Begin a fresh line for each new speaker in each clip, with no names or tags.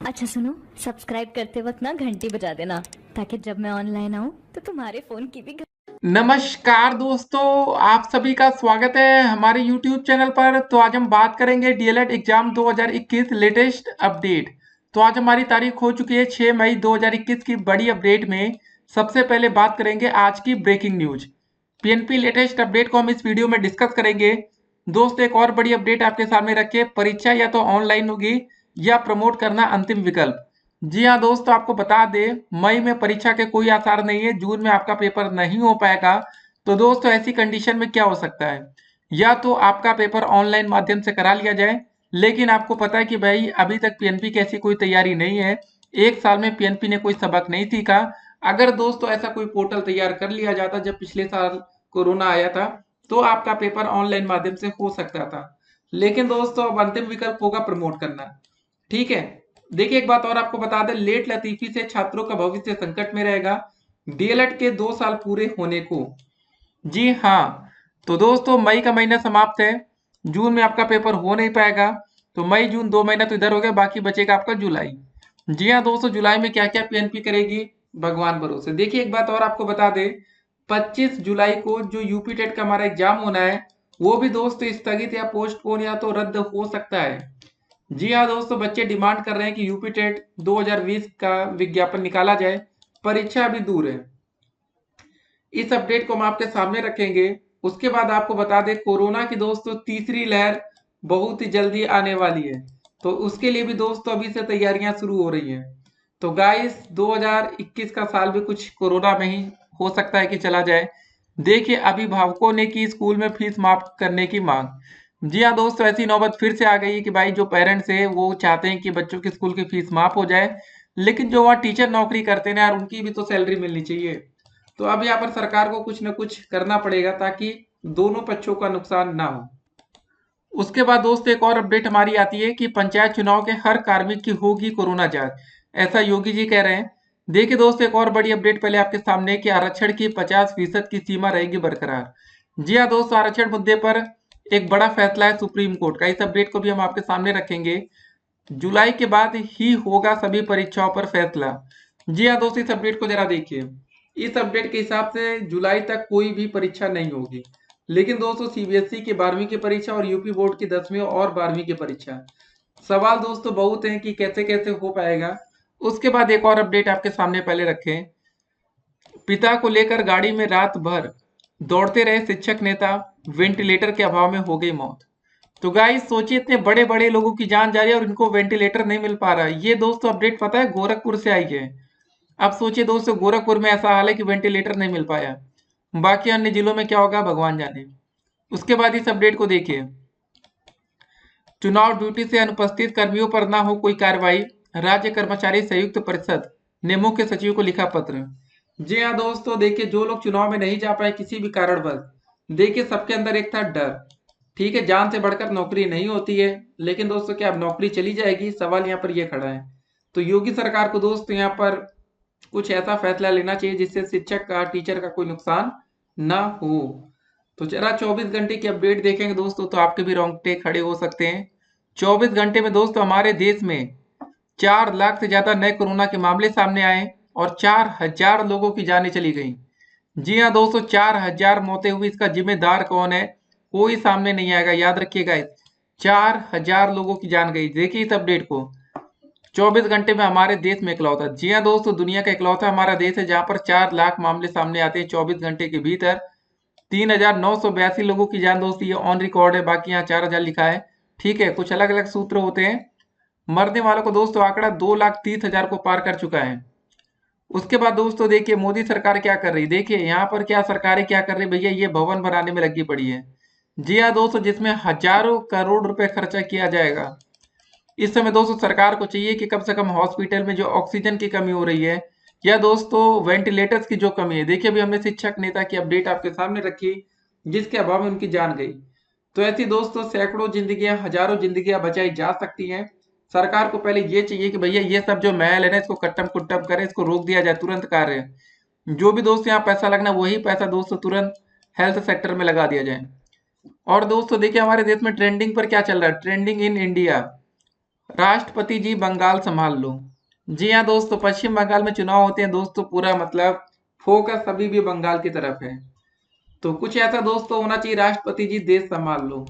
अच्छा सुनो, सब्सक्राइब करते वक्त ना घंटी बजा देना ताकि जब मैं ऑनलाइन आऊँ तो तुम्हारे फोन की भी
नमस्कार दोस्तों, आप सभी का स्वागत है हमारे YouTube चैनल पर। तो आज हम बात करेंगे डीएलएड एग्जाम 2021 लेटेस्ट अपडेट। तो आज हमारी तारीख हो चुकी है 6 मई 2021 की बड़ी अपडेट में सबसे पहले बात करेंगे आज की breaking news. PNP latest update को हम इस वीडियो में डिस्कस करेंगे। दोस्तों, एक और बड़ी अपडेट आपके सामने रखे, परीक्षा या तो ऑनलाइन होगी या प्रमोट करना अंतिम विकल्प। जी हाँ दोस्तों, आपको बता दें मई में परीक्षा के कोई आसार नहीं है, जून में आपका पेपर नहीं हो पाएगा। तो दोस्तों, ऐसी कंडीशन में क्या हो सकता है, या तो आपका पेपर ऑनलाइन माध्यम से करा लिया जाए, लेकिन आपको पता है कि भाई अभी तक पीएनपी की ऐसी कोई तैयारी नहीं है, एक साल में पीएनपी ने कोई सबक नहीं सीखा। अगर दोस्तों ऐसा कोई पोर्टल तैयार कर लिया जाता जब पिछले साल कोरोना आया था, तो आपका पेपर ऑनलाइन माध्यम से हो सकता था। लेकिन दोस्तों अब अंतिम विकल्प होगा प्रमोट करना। ठीक है, देखिए एक बात और आपको बता दें, लेट लतीफी से छात्रों का भविष्य संकट में रहेगा डीएलएड के 2 साल पूरे होने को। जी हाँ, तो दोस्तों मई का महीना समाप्त है, जून में आपका पेपर हो नहीं पाएगा। तो मई जून 2 महीना तो इधर हो गया, बाकी बचेगा आपका जुलाई। जी हाँ दोस्तों, जुलाई में क्या क्या पीएनपी करेगी भगवान भरोसे। देखिए एक बात और आपको बता दें, 25 जुलाई को जो यूपी टेट का हमारा एग्जाम होना है, वो भी दोस्तों स्थगित या पोस्टपोन या तो रद्द हो सकता है। जी हाँ दोस्तों, बच्चे डिमांड कर रहे हैं कि यूपी टेट 2020 का विज्ञापन निकाला जाए, परीक्षा अभी दूर है। इस अपडेट को हम आपके सामने रखेंगे। उसके बाद आपको बता दें, कोरोना की दोस्तों तीसरी लहर बहुत ही जल्दी आने वाली है, तो उसके लिए भी दोस्तों अभी से तैयारियां शुरू हो रही हैं। तो गाइस 2021 का साल भी कुछ कोरोना में ही हो सकता है कि चला जाए। देखिए अभिभावकों ने की स्कूल में फीस माफ करने की मांग। जी हाँ दोस्तों, ऐसी नौबत फिर से आ गई है कि भाई जो पेरेंट्स है वो चाहते हैं कि बच्चों की स्कूल की फीस माफ हो जाए, लेकिन जो वहाँ टीचर नौकरी करते हैं ना यार, उनकी भी तो सैलरी मिलनी चाहिए। तो अब यहाँ पर सरकार को कुछ न कुछ करना पड़ेगा ताकि दोनों पक्षों का नुकसान ना हो। उसके बाद दोस्तों एक और अपडेट हमारी आती है कि पंचायत चुनाव के हर कार्मिक की होगी कोरोना जांच, ऐसा योगी जी कह रहे हैं। देखिए दोस्तों, एक और बड़ी अपडेट पहले आपके सामने कि आरक्षण की 50% की सीमा रहेगी बरकरार। जी हाँ दोस्तों, आरक्षण मुद्दे पर एक बड़ा फैसला है सुप्रीम कोर्ट का, इस अपडेट को भी हम आपके सामने रखेंगे। जुलाई के बाद ही होगा सभी परीक्षाओं पर फैसला। जी हाँ दोस्तों, इस अपडेट को जरा देखिए। इस अपडेट के हिसाब से जुलाई तक कोई भी परीक्षा नहीं होगी, लेकिन दोस्तों सीबीएसई की 12वीं की परीक्षा और यूपी बोर्ड की 10वीं और 12वीं की परीक्षा, सवाल दोस्तों बहुत हैं कि कैसे कैसे हो पाएगा। उसके बाद एक और अपडेट आपके सामने पहले रखें, पिता को लेकर गाड़ी में रात भर दौड़ते रहे शिक्षक नेता, वेंटिलेटर के अभाव में हो गई मौत। तो गाइस सोचिए, इतने बड़े बड़े लोगों की जान जा रही है और इनको वेंटिलेटर नहीं मिल पा रहा है। ये दोस्तों अपडेट पता है गोरखपुर से आई है। अब सोचिए दोस्तों, गोरखपुर में ऐसा हाल है कि वेंटिलेटर नहीं मिल पाया, बाकी अन्य जिलों में क्या होगा भगवान जाने। उसके बाद इस अपडेट को देखिए, चुनाव ड्यूटी से अनुपस्थित कर्मियों पर ना हो कोई कार्रवाई, राज्य कर्मचारी संयुक्त परिषद ने मुख्य सचिव को लिखा पत्र। जी हाँ दोस्तों, देखिए जो लोग चुनाव में नहीं जा पाए किसी भी कारणवश, देखिए सबके अंदर एक था डर। ठीक है, जान से बढ़कर नौकरी नहीं होती है, लेकिन दोस्तों क्या अब नौकरी चली जाएगी, सवाल यहाँ पर यह खड़ा है। तो योगी सरकार को दोस्तों यहाँ पर कुछ ऐसा फैसला लेना चाहिए जिससे शिक्षक का टीचर का कोई नुकसान ना हो। तो जरा 24 घंटे की अपडेट देखेंगे दोस्तों तो आपके भी रोंगटे खड़े हो सकते हैं। 24 घंटे में दोस्तों हमारे देश में 4 लाख से ज्यादा नए कोरोना के मामले सामने आए और 4,000 लोगों की जानें चली गई। जी हाँ दोस्तों, 4,000 मौतें हुई, इसका जिम्मेदार कौन है कोई सामने नहीं आएगा, याद रखिएगा। 4,000 लोगों की जान गई। देखिए इस अपडेट को, 24 घंटे में हमारे देश में इकलौता, जी हाँ दोस्तों, दुनिया का इकलौता हमारा देश है जहां पर 4 लाख मामले सामने आते हैं 24 घंटे के भीतर। 3,982 लोगों की जान दोस्तों ये ऑन रिकॉर्ड है, बाकी यहाँ 4,000 लिखा है। ठीक है, कुछ अलग अलग सूत्र होते हैं। मरने वालों को दोस्तों आंकड़ा 2,30,000 को पार कर चुका है। उसके बाद दोस्तों देखिए मोदी सरकार क्या कर रही है। देखिए यहाँ पर क्या सरकारें क्या कर रही है भैया, ये भवन बनाने में लगी पड़ी है। जी हाँ दोस्तों, जिसमें हजारों करोड़ रुपए खर्चा किया जाएगा। इस समय दोस्तों सरकार को चाहिए कि कम से कम हॉस्पिटल में जो ऑक्सीजन की कमी हो रही है या दोस्तों वेंटिलेटर्स की जो कमी है, देखिए अभी हमने शिक्षक नेता की अपडेट आपके सामने रखी जिसके अभाव में उनकी जान गई। तो ऐसी दोस्तों सैकड़ों जिंदगियां, हजारों जिंदगियां बचाई जा सकती हैं। सरकार को पहले ये चाहिए कि भैया ये सब जो महल है ना, इसको कट्टम कुट्टम करे, इसको रोक दिया जाए, तुरंत कार्य। जो भी दोस्त यहाँ पैसा लगना वही पैसा दोस्तों तुरंत हेल्थ सेक्टर में लगा दिया जाए। और दोस्तों देखिए हमारे देश में ट्रेंडिंग पर क्या चल रहा है, ट्रेंडिंग इन इंडिया। राष्ट्रपति जी बंगाल संभाल लो। जी हाँ दोस्तों, पश्चिम बंगाल में चुनाव होते हैं दोस्तों, पूरा मतलब फोकस अभी भी बंगाल की तरफ है। तो कुछ ऐसा दोस्तों होना चाहिए, राष्ट्रपति जी देश संभाल लो।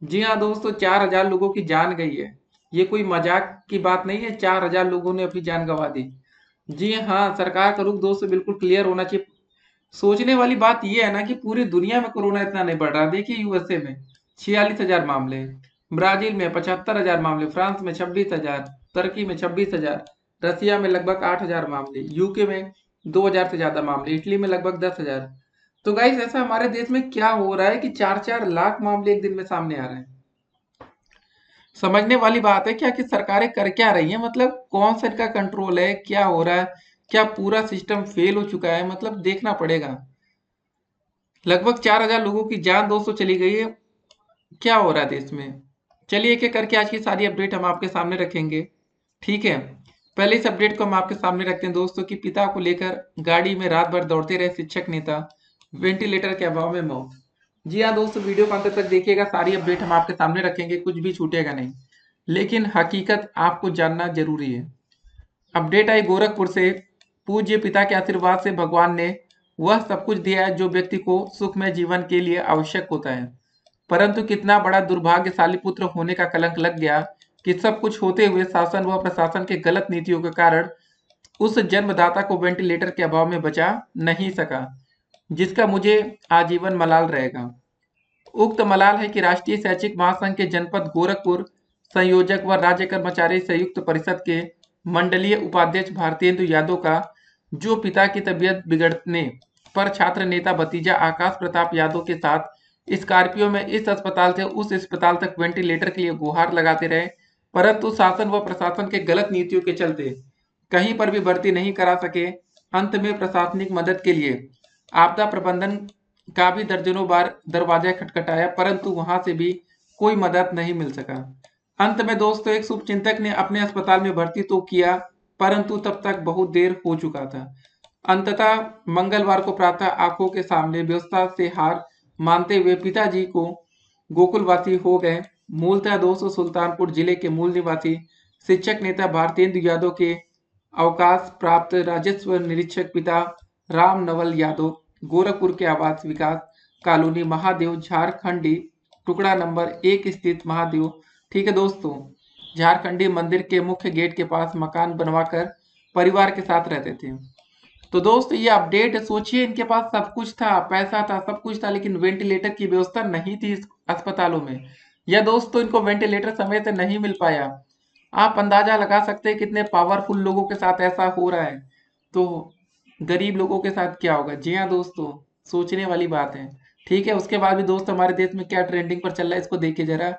जी हाँ दोस्तों, 4,000 लोगों की जान गई है। ये कोई मजाक की बात नहीं है, 4,000 लोगों ने अपनी जान गंवा दी। जी हाँ, सरकार का रुख दोस्तों बिल्कुल क्लियर होना चाहिए। सोचने वाली बात यह है ना कि पूरी दुनिया में कोरोना इतना नहीं बढ़ रहा। देखिए यूएसए में 46,000 मामले, ब्राजील में 75,000 मामले, फ्रांस में 26,000, तुर्की में 26,000, रसिया में लगभग 8,000 मामले, यूके में 2,000 से ज्यादा मामले, इटली में लगभग 10,000। तो गाइस ऐसा हमारे देश में क्या हो रहा है कि 4-4 लाख मामले एक दिन में सामने आ रहे हैं। समझने वाली बात है क्या कि सरकारें कर क्या रही हैं, मतलब कौन सा इनका कंट्रोल है, क्या हो रहा है, क्या पूरा सिस्टम फेल हो चुका है, मतलब देखना पड़ेगा। लगभग 4,000 लोगों की जान दोस्तों चली गई है। क्या हो रहा है देश में, चलिए एक एक करके आज की सारी अपडेट हम आपके सामने रखेंगे। ठीक है, पहले इस अपडेट को हम आपके सामने रखते हैं दोस्तों कि पिता को लेकर गाड़ी में रात भर दौड़ते रहे शिक्षक नेता, वेंटिलेटर के अभाव में मौत। जी हाँ दोस्तों, वीडियो को अंत तक देखिएगा, सारी अपडेट हम आपके सामने रखेंगे, कुछ भी छूटेगा नहीं, लेकिन हकीकत आपको जानना जरूरी है। अपडेट आई गोरखपुर से। पूज्य पिता के आशीर्वाद से भगवान ने वह सब कुछ दिया है जो व्यक्ति को सुखमय जीवन के लिए आवश्यक होता है, परंतु कितना बड़ा दुर्भाग्यशाली पुत्र होने का कलंक लग गया कि सब कुछ होते हुए शासन व प्रशासन के गलत नीतियों के कारण उस जन्मदाता को वेंटिलेटर के अभाव में बचा नहीं सका, जिसका मुझे आजीवन मलाल रहेगा। उक्त मलाल है कि राष्ट्रीय शैक्षिक महासंघ के जनपद गोरखपुर संयोजक व राज्य कर्मचारी संयुक्त परिषद के मंडलीय उपाध्यक्ष भारतेंदु यादव का, जो पिता की तबीयत बिगड़ने पर छात्र नेता भतीजा आकाश प्रताप यादव के साथ स्कॉर्पियो में इस अस्पताल से उस अस्पताल तक वेंटिलेटर के लिए गुहार लगाते रहे, परंतु शासन व प्रशासन के गलत नीतियों के चलते कहीं पर भी भर्ती नहीं करा सके। अंत में प्रशासनिक मदद के लिए आपदा प्रबंधन का भी दर्जनों बार दरवाजा खटखटाया, परंतु वहां से भी कोई मदद नहीं मिल सका। अंत में दोस्तों एक शुभचिंतक ने अपने अस्पताल में भर्ती तो किया, परंतु तब तक बहुत देर हो चुका था। अंततः मंगलवार को प्रातः आंखों के सामने व्यवस्था से हार मानते हुए पिताजी को गोकुलवासी हो गए। मूलतः दोस्तों सुल्तानपुर जिले के मूल निवासी शिक्षक नेता भारतेंदु यादव के अवकाश प्राप्त राजस्व निरीक्षक पिता राम नवल यादव गोरखपुर के आवास विकास कॉलोनी महादेव झारखंडी टुकड़ा नंबर 1 स्थित महादेव, ठीक है दोस्तों, झारखंडी मंदिर के मुख्य गेट के पास मकान बनवाकर परिवार के साथ रहते थे। तो दोस्त ये अपडेट सोचिए, इनके पास सब कुछ था, पैसा था, सब कुछ था, लेकिन वेंटिलेटर की व्यवस्था नहीं थी इस अस्पतालों में, या दोस्तों इनको वेंटिलेटर समय से नहीं मिल पाया। आप अंदाजा लगा सकते हैं कितने पावरफुल लोगों के साथ ऐसा हो रहा है, तो गरीब लोगों के साथ क्या होगा। जी हाँ दोस्तों, सोचने वाली बात है। ठीक है, उसके बाद भी दोस्त हमारे देश में क्या ट्रेंडिंग पर चल रहा है इसको देखिए जरा,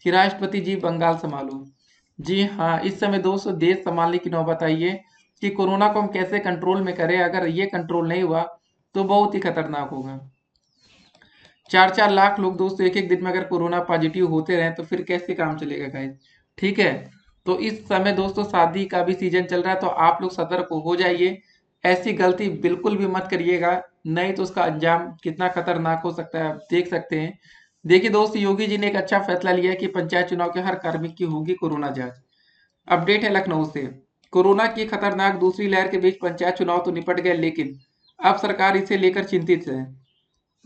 कि राष्ट्रपति जी बंगाल संभालो। जी हाँ, इस समय दोस्तों देश संभालने की नौबत आई है कि कोरोना को हम कैसे कंट्रोल में करें। अगर ये कंट्रोल नहीं हुआ तो बहुत ही खतरनाक होगा। 4-4 लाख लोग दोस्तों एक एक दिन में अगर कोरोना पॉजिटिव होते रहे तो फिर कैसे काम चलेगा गाइस। ठीक है, तो इस समय दोस्तों शादी का भी सीजन चल रहा है, तो आप लोग सतर्क हो जाइए, ऐसी गलती बिल्कुल भी मत करिएगा, नहीं तो उसका अंजाम कितना खतरनाक हो सकता है आप देख सकते हैं। देखिए दोस्त, योगी जी ने एक अच्छा फैसला लिया है कि पंचायत चुनाव के हर कार्मिक की होगी कोरोना जांच। अपडेट है लखनऊ से। कोरोना की खतरनाक दूसरी लहर के बीच पंचायत चुनाव तो निपट गए, लेकिन अब सरकार इसे लेकर चिंतित है।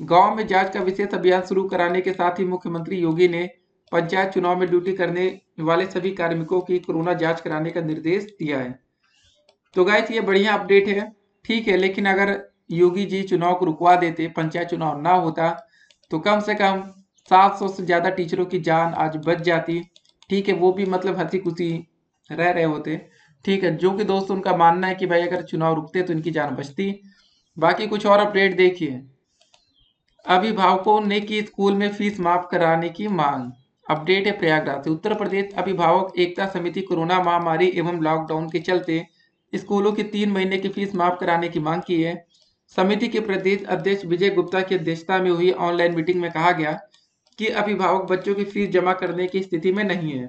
गांव में जांच का विशेष अभियान शुरू कराने के साथ ही मुख्यमंत्री योगी ने पंचायत चुनाव में ड्यूटी करने वाले सभी कार्मिकों की कोरोना जांच कराने का निर्देश दिया है। तो गाइस ये बढ़िया अपडेट है, ठीक है, लेकिन अगर योगी जी चुनाव को रुकवा देते, पंचायत चुनाव ना होता, तो कम से कम 700 से ज्यादा टीचरों की जान आज बच जाती। ठीक है, वो भी मतलब हंसी खुशी रह रहे होते। ठीक है, जो कि दोस्तों उनका मानना है कि भाई अगर चुनाव रुकते तो इनकी जान बचती। बाकी कुछ और अपडेट देखिए। अभिभावकों ने की स्कूल में फीस माफ कराने की मांग। अपडेट है प्रयागराज से। उत्तर प्रदेश अभिभावक एकता समिति कोरोना महामारी एवं लॉकडाउन के चलते स्कूलों की 3 महीने की फीस माफ कराने की मांग की है। समिति के प्रदेश अध्यक्ष विजय गुप्ता की अध्यक्षता में हुई ऑनलाइन मीटिंग में कहा गया कि अभिभावक बच्चों की फीस जमा करने की स्थिति में नहीं है।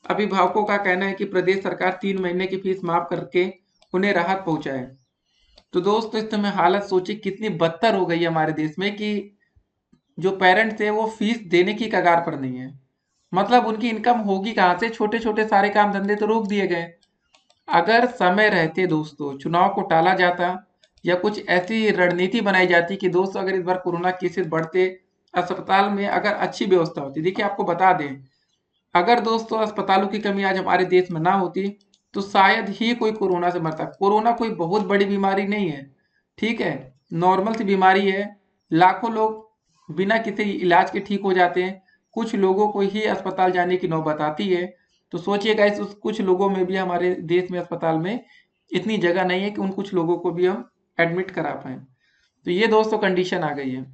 अभिभावकों का कहना है कि प्रदेश सरकार 3 महीने की फीस माफ करके उन्हें राहत पहुंचाए। तो दोस्तों इस समय हालत सोचिए कितनी बदतर हो गई है हमारे देश में कि जो पेरेंट्स है वो फीस देने की कगार पर नहीं है। मतलब उनकी इनकम होगी कहाँ से? छोटे छोटे सारे काम धंधे तो रोक दिए गए। अगर समय रहते दोस्तों चुनाव को टाला जाता या कुछ ऐसी रणनीति बनाई जाती कि दोस्तों अगर इस बार कोरोना केसेस बढ़ते, अस्पताल में अगर अच्छी व्यवस्था होती। देखिए आपको बता दें, अगर दोस्तों अस्पतालों की कमी आज हमारे देश में ना होती तो शायद ही कोई कोरोना से मरता। कोरोना कोई बहुत बड़ी बीमारी नहीं है, ठीक है, नॉर्मल सी बीमारी है। लाखों लोग बिना किसी इलाज के ठीक हो जाते हैं, कुछ लोगों को ही अस्पताल जाने की नौबत आती है। तो सोचिएगा इस उस कुछ लोगों में भी हमारे देश में अस्पताल में इतनी जगह नहीं है कि उन कुछ लोगों को भी हम एडमिट करा पाए। तो ये दोस्तों कंडीशन आ गई है।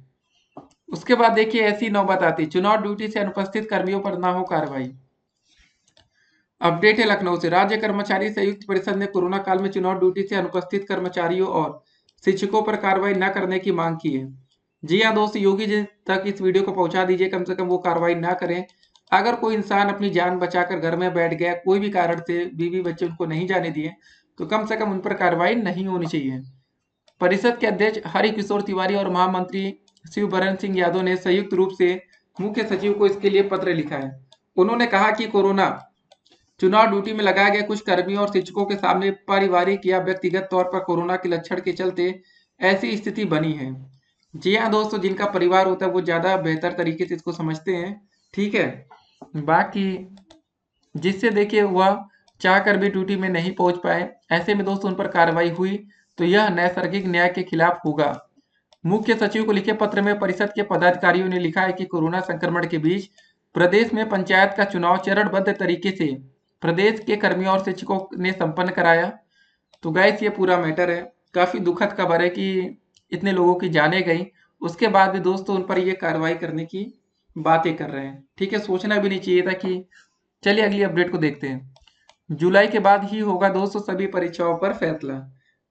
उसके बाद देखिए ऐसी नौबत आती है, चुनाव ड्यूटी से अनुपस्थित कर्मियों पर ना हो कार्रवाई। अपडेट है लखनऊ से, राज्य कर्मचारी संयुक्त परिषद ने कोरोना काल में चुनाव ड्यूटी से अनुपस्थित कर्मचारियों और शिक्षकों पर कार्रवाई न करने की मांग की है। जी हाँ दोस्त, योगी जी तक इस वीडियो को पहुंचा दीजिए, कम से कम वो कार्रवाई ना करें। अगर कोई इंसान अपनी जान बचाकर घर में बैठ गया, कोई भी कारण से बीवी बच्चे उनको नहीं जाने दिए, तो कम से कम उन पर कार्रवाई नहीं होनी चाहिए। परिषद के अध्यक्ष हरि किशोर तिवारी और महामंत्री शिवबरन सिंह यादव ने संयुक्त रूप से मुख्य सचिव को इसके लिए पत्र लिखा है। उन्होंने कहा कि कोरोना चुनाव ड्यूटी में लगाए गए कुछ कर्मियों और शिक्षकों के सामने पारिवारिक या व्यक्तिगत तौर पर कोरोना के लक्षण के चलते ऐसी स्थिति बनी है। जी हाँ दोस्तों, जिनका परिवार होता है वो ज्यादा बेहतर तरीके से इसको समझते हैं, ठीक है। बाकी जिससे देखिए वह चाह कर भी ड्यूटी में नहीं पहुंच पाए, ऐसे में दोस्तों उन पर कार्रवाई हुई तो यह नैसर्गिक न्याय के खिलाफ होगा। मुख्य सचिव को लिखे पत्र में परिषद के पदाधिकारियों ने लिखा है कि कोरोना संक्रमण के बीच प्रदेश में पंचायत का चुनाव चरणबद्ध तरीके से प्रदेश के कर्मियों और शिक्षकों ने संपन्न कराया। तो गैस ये पूरा मैटर है, काफी दुखद खबर है कि इतने लोगों की जाने गई, उसके बाद भी दोस्तों उन पर ये कार्रवाई करने की बातें कर रहे हैं, ठीक है। सोचना भी नहीं चाहिए था कि चलिए अगली अपडेट को देखते हैं। जुलाई के बाद ही होगा दोस्तों सभी परीक्षाओं पर फैसला।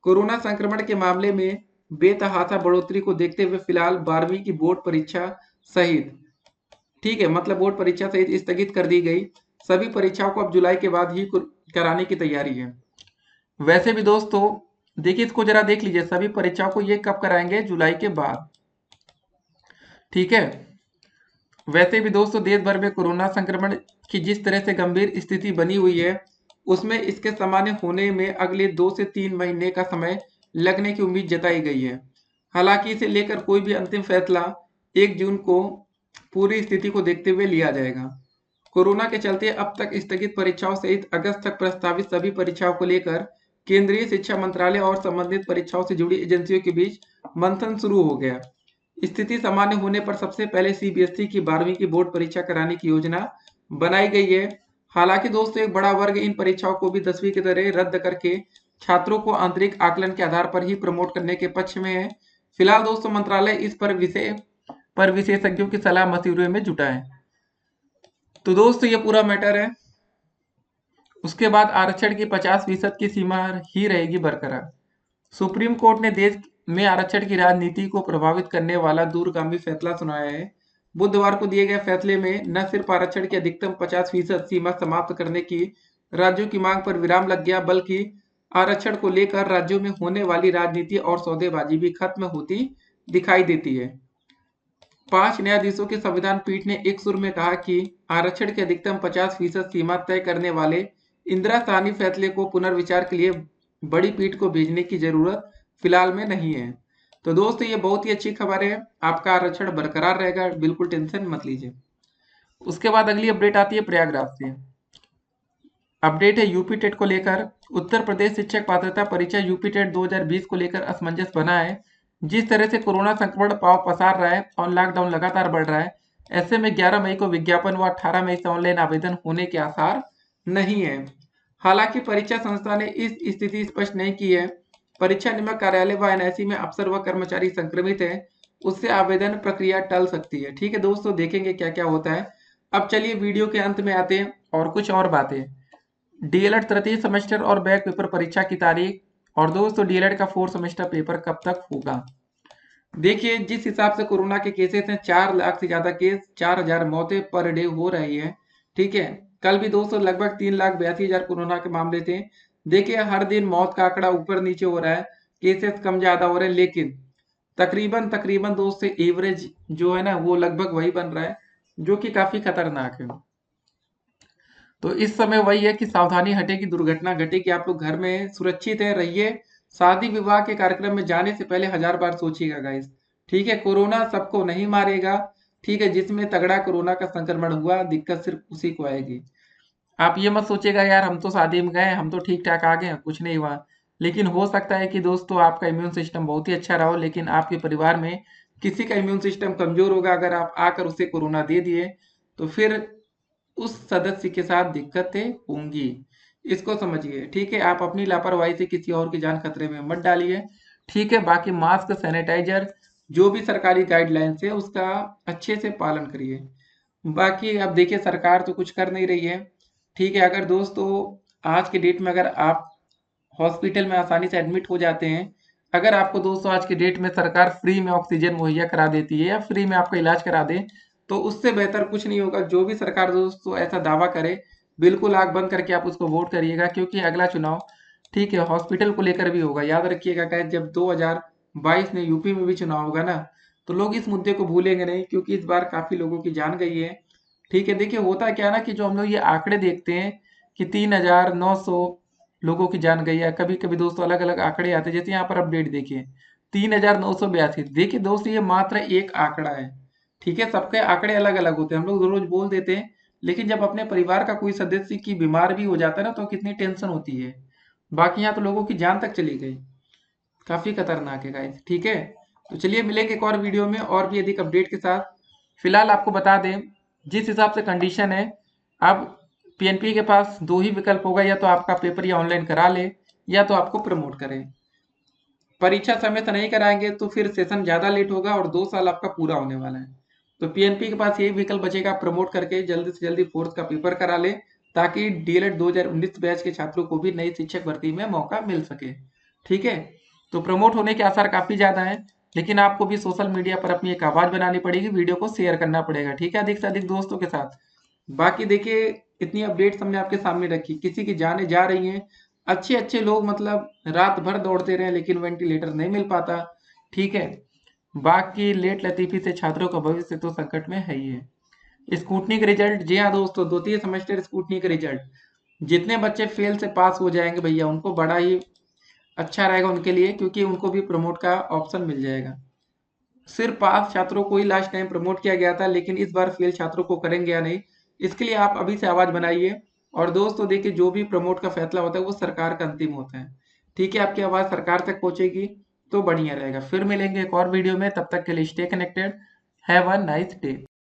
कोरोना संक्रमण के मामले में बेतहाशा बढ़ोतरी को देखते हुए फिलहाल 12वीं की बोर्ड परीक्षा सहित, ठीक है, मतलब बोर्ड परीक्षा सहित स्थगित कर दी गई। सभी परीक्षाओं को अब जुलाई के बाद ही कराने की तैयारी है। वैसे भी दोस्तों देखिए इसको जरा देख लीजिए, सभी परीक्षाओं को ये कब कराएंगे? जुलाई के बाद, ठीक है। वैसे भी दोस्तों देश भर में कोरोना संक्रमण की जिस तरह से गंभीर स्थिति बनी हुई है, उसमें इसके सामान्य होने में अगले 2 से 3 महीने का समय लगने की उम्मीद जताई गई है। हालांकि इसे लेकर कोई भी अंतिम फैसला 1 जून को पूरी स्थिति को देखते हुए लिया जाएगा। कोरोना के चलते अब तक स्थगित परीक्षाओं सहित अगस्त तक प्रस्तावित सभी परीक्षाओं को लेकर केंद्रीय शिक्षा मंत्रालय और संबंधित परीक्षाओं से जुड़ी एजेंसियों के बीच मंथन शुरू हो गया। स्थिति सामान्य होने पर सबसे पहले सीबीएसई की 12वीं की बोर्ड परीक्षा कराने की योजना बनाई गई है। हालांकि दोस्तों एक बड़ा वर्ग इन परीक्षाओं को भी 10वीं की तरह रद्द करके छात्रों को आंतरिक आकलन के आधार पर ही प्रमोट करने के पक्ष में है। फिलहाल दोस्तों मंत्रालय इस पर विशेषज्ञों की सलाह मशवरे में जुटा है। तो दोस्तों ये पूरा मैटर है। उसके बाद आरक्षण की 50% की सीमा ही रहेगी बरकरार। सुप्रीम कोर्ट ने देश में आरक्षण की राजनीति को प्रभावित करने वाला दूरगामी फैसला सुनाया है। बुधवार को दिए गए फैसले में न सिर्फ आरक्षण की अधिकतम 50% सीमा समाप्त करने की राज्यों की मांग पर विराम लग गया, बल्कि आरक्षण को लेकर राज्यों में होने वाली राजनीति और सौदेबाजी भी खत्म होती दिखाई देती है। 5 न्यायाधीशों की संविधान पीठ ने एक सुर में कहा कि आरक्षण की अधिकतम 50% सीमा तय करने वाले इंदिरा साहनी फैसले को पुनर्विचार के लिए बड़ी पीठ को भेजने की जरूरत फिलहाल में नहीं है। तो दोस्तों ये बहुत ही अच्छी खबर है, आपका आरक्षण बरकरार रहेगा, बिल्कुल टेंशन मत लीजिए। उसके बाद अगली अपडेट आती है प्रयागराज से। अपडेट है यूपी टेट को लेकर। उत्तर प्रदेश शिक्षक पात्रता परीक्षा यूपी टेट 2020 को लेकर असमंजस बना है। जिस तरह से कोरोना संक्रमण पांव पसार रहा है और लॉकडाउन लगातार बढ़ रहा है, ऐसे में 11 मई को विज्ञापन व 18 मई से ऑनलाइन आवेदन होने के आसार नहीं है। हालांकि परीक्षा संस्था ने इस स्थिति स्पष्ट नहीं की है। परीक्षा नियामक कार्यालय व एनआईसी में अफसर व कर्मचारी संक्रमित है, उससे आवेदन प्रक्रिया टल सकती है। ठीक है दोस्तों, देखेंगे क्या क्या होता है। अब चलिए वीडियो के अंत में आते हैं और कुछ और बातें। डीएलएड तृतीय सेमेस्टर और बैक पेपर परीक्षा की तारीख, और दोस्तों डीएलएड का 4th सेमेस्टर पेपर कब तक होगा। देखिए जिस हिसाब से कोरोना के केसेस हैं, 4 लाख से ज्यादा केस, 4000 मौतें पर डे हो रही है, ठीक है। कल भी दोस्तों लगभग 3,82,000 कोरोना के मामले थे। देखिए हर दिन मौत का आंकड़ा ऊपर नीचे हो रहा है, केसेस कम ज्यादा हो रहे हैं, लेकिन तकरीबन दोस्तों एवरेज जो है ना वो लगभग वही बन रहा है, जो कि काफी खतरनाक है। तो इस समय वही है कि सावधानी हटेगी, दुर्घटना घटेगी, आप लोग घर में सुरक्षित है रहिए। शादी विवाह के कार्यक्रम में जाने से पहले 1000 बार सोचिएगा गाइस। ठीक है, कोरोना सबको नहीं मारेगा। ठीक है, जिसमें तगड़ा कोरोना का संक्रमण हुआ, दिक्कत सिर्फ उसी को आएगी। आप ये मत सोचिएगा यार हम तो शादी में गए, हम तो ठीक ठाक आ गए, कुछ नहीं हुआ। लेकिन हो सकता है कि दोस्तों आपका इम्यून सिस्टम बहुत ही अच्छा रहा हो, लेकिन आपके परिवार में किसी का इम्यून सिस्टम कमजोर होगा, अगर आप आकर उसे कोरोना दे दिए तो फिर उस सदस्य के साथ दिक्कतें होंगी। इसको समझिए। ठीक है, आप अपनी लापरवाही से किसी और की जान खतरे में मत डालिए। ठीक है, बाकी मास्क, सैनिटाइजर, जो भी सरकारी गाइडलाइंस है उसका अच्छे से पालन करिए। बाकी अब देखिए सरकार तो कुछ कर नहीं रही है। ठीक है, अगर दोस्तों आज के डेट में अगर आप हॉस्पिटल में आसानी से एडमिट हो जाते हैं, अगर आपको दोस्तों आज के डेट में सरकार फ्री में ऑक्सीजन मुहैया करा देती है या फ्री में आपका इलाज करा दे, तो उससे बेहतर कुछ नहीं होगा। जो भी सरकार दोस्तों ऐसा दावा करे, बिल्कुल आंख बंद करके आप उसको वोट करिएगा, क्योंकि अगला चुनाव ठीक है हॉस्पिटल को लेकर भी होगा। याद रखिएगा गाइस, जब 2022 में यूपी में भी चुनाव होगा ना, तो लोग इस मुद्दे को भूलेंगे नहीं, क्योंकि इस बार काफी लोगों की जान गई है। ठीक है, देखिए होता क्या है ना कि जो हम लोग ये आंकड़े देखते हैं कि 3900 लोगों की जान गई है, कभी कभी दोस्तों अलग अलग आंकड़े आते हैं, जैसे यहाँ पर अपडेट देखिए 3982। देखिए दोस्तों ये मात्र एक आंकड़ा है। ठीक है, सबके आंकड़े अलग अलग होते हैं, हम लोग रोज बोल देते हैं, लेकिन जब अपने परिवार का कोई सदस्य की बीमार भी हो जाता है ना, तो कितनी टेंशन होती है। बाकी यहाँ तो लोगों की जान तक चली गई, काफी खतरनाक है गाइस। ठीक है, तो चलिए मिलेंगे एक और वीडियो में और भी अधिक अपडेट के साथ। फिलहाल आपको बता दें, जिस हिसाब से कंडीशन है, अब पीएनपी के पास दो ही विकल्प होगा, या तो आपका पेपर या ऑनलाइन करा ले, या तो आपको प्रमोट करें। परीक्षा समय से नहीं कराएंगे तो फिर सेशन ज्यादा लेट होगा और 2 साल आपका पूरा होने वाला है। तो पीएनपी के पास यही विकल्प बचेगा, प्रमोट करके जल्दी से जल्दी फोर्थ का पेपर करा ले, ताकि डीएलएड 2019 बैच के छात्रों को भी नई शिक्षक भर्ती में मौका मिल सके। ठीक है, तो प्रमोट होने के आसार काफी ज्यादा हैं, लेकिन आपको भी सोशल मीडिया पर अपनी एक आवाज बनानी पड़ेगी, वीडियो को शेयर करना पड़ेगा। ठीक है, अधिक से अधिक दोस्तों के साथ। बाकी देखिए इतनी अपडेट्स हमने आपके सामने रखी, किसी की जानें जा रही हैं, अच्छे अच्छे लोग मतलब रात भर दौड़ते रहे लेकिन वेंटिलेटर नहीं मिल पाता। ठीक है, बाकी लेट लतीफी से छात्रों का भविष्य तो संकट में है ही है। स्कूटनी के रिजल्ट, जी हाँ दोस्तों, द्वितीय सेमेस्टर स्कूटनी के रिजल्ट, जितने बच्चे फेल से पास हो जाएंगे भैया उनको बड़ा ही अच्छा रहेगा उनके लिए, क्योंकि उनको भी प्रमोट का ऑप्शन मिल जाएगा। सिर्फ पास छात्रों को ही लास्ट टाइम प्रमोट किया गया था, लेकिन इस बार फेल छात्रों को करेंगे या नहीं, इसके लिए आप अभी से आवाज बनाइए। और दोस्तों देखिए, जो भी प्रमोट का फैसला होता है वो सरकार का अंतिम होता है। ठीक है, आपकी आवाज सरकार तक पहुंचेगी तो बढ़िया रहेगा। फिर मिलेंगे एक और वीडियो में, तब तक के लिए stay connected. Have a nice day.